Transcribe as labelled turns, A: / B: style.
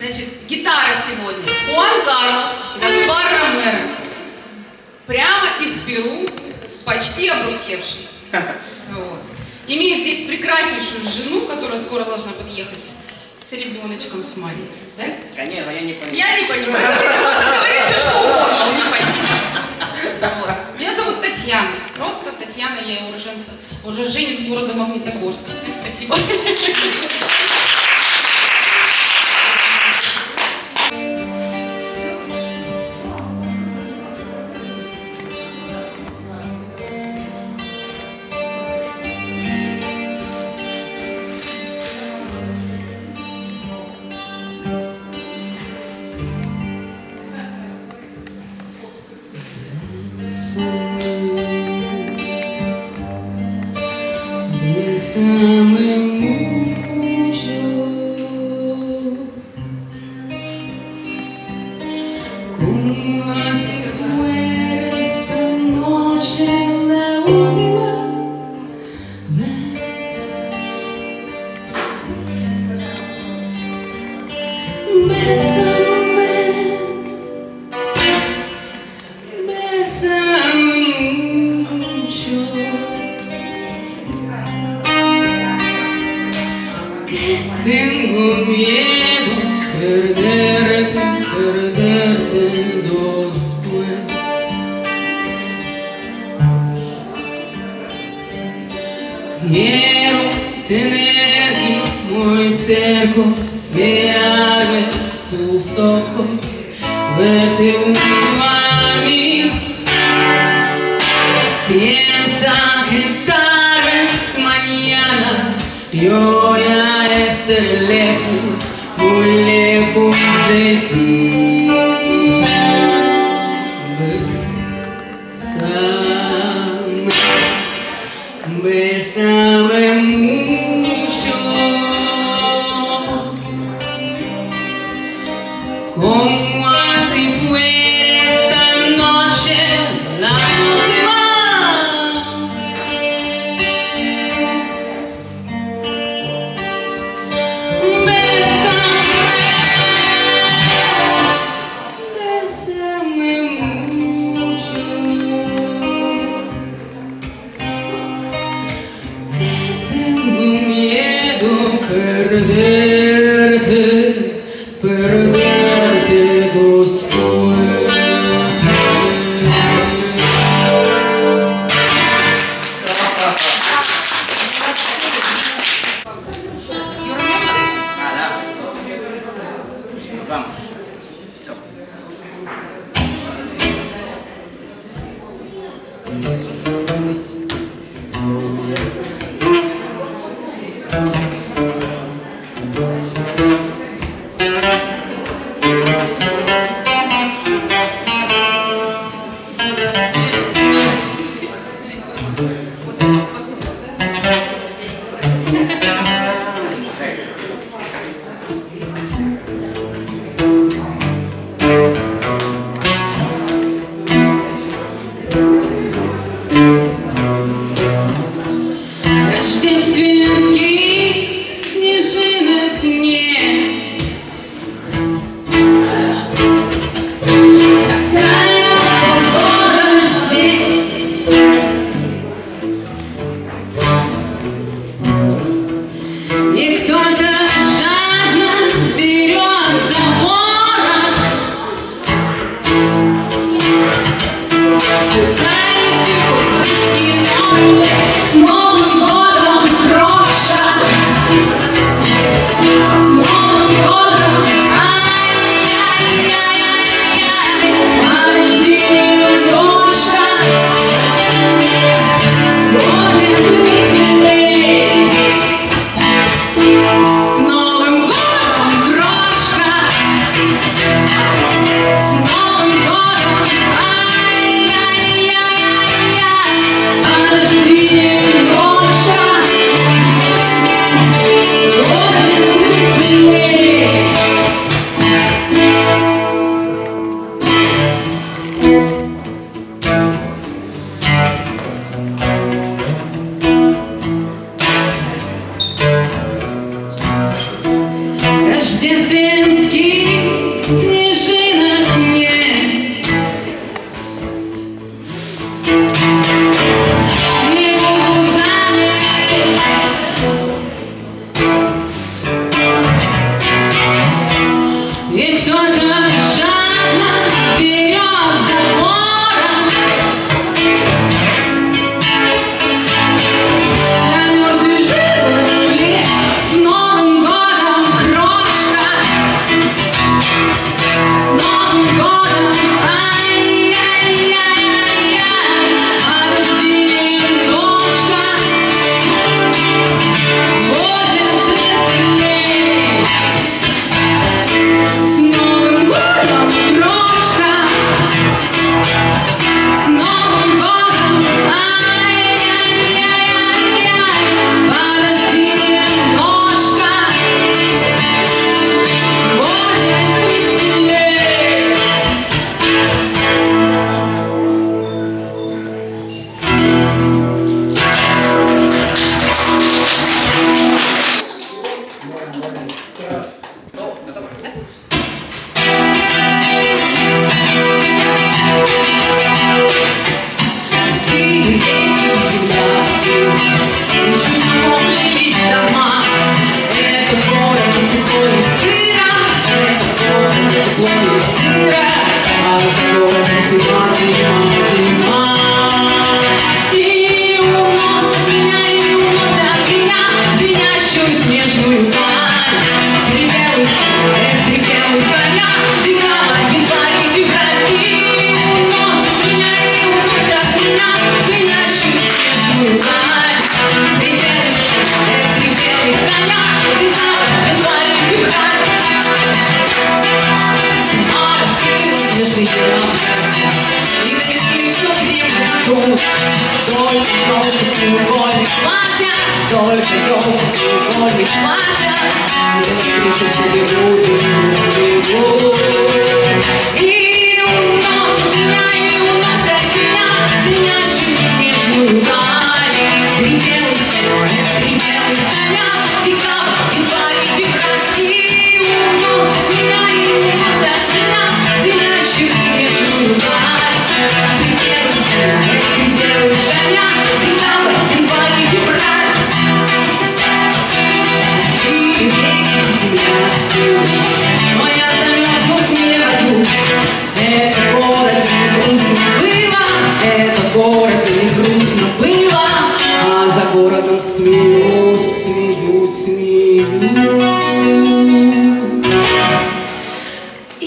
A: Значит, гитара сегодня. Хуан Карлос, Гаспар Ромеро. Прямо из Перу, почти обрусевший. Вот. Имеет здесь прекраснейшую жену, которая скоро должна подъехать с ребеночком, с маленьким. Да?
B: Конечно, я не понимаю.
A: Я не понимаю. Ты можешь говорить все, что угодно, он не поймет. Вот. Меня зовут Татьяна. Просто Татьяна, я уроженец города Магнитогорска. Всем спасибо.
C: Bésame mucho, como si fuera esta noche la última vez. Bésame, bésame mucho. Tengo miedo perderte después. Quiero tenerte muy cerca, mirarme tus ojos, verte junto a mí. Piensa que tal vez mañana yo ya estaré lejos, muy lejos de ti. Bésame, bésame mucho, como si fuera esta noche la última. Perderte después.
B: Да. Vamos. Все.
A: Да?
C: Стыд, реки, земля, стыд. Чуть наполнились дома. Это город тепло и сыро. Это город тепло и сыро. А за городом зима, зима, зима. И уносят меня звенящую снежную даль. Три белых коня, декабрь, январь и февраль. И уносят меня звенящую снежную даль. Три белых коня, декабрь, январь и февраль. Зима раскрыла снежные объятия, и весны все дремлют. Только елка треугольник платья, только елка треугольник платья. Крышу все бегут, бегут. И уносят меня звенящую снежную даль. Три белых коня, декабрь, январь и февраль. И уносят меня звенящую снежную даль. Три белых коня, декабрь, январь и февраль. Стыд, реки, земля, стыд. Но я замерзнуть не боюсь. Это город не грустно было, это город не грустно было. А за городом смеюсь, смеюсь, смеюсь. И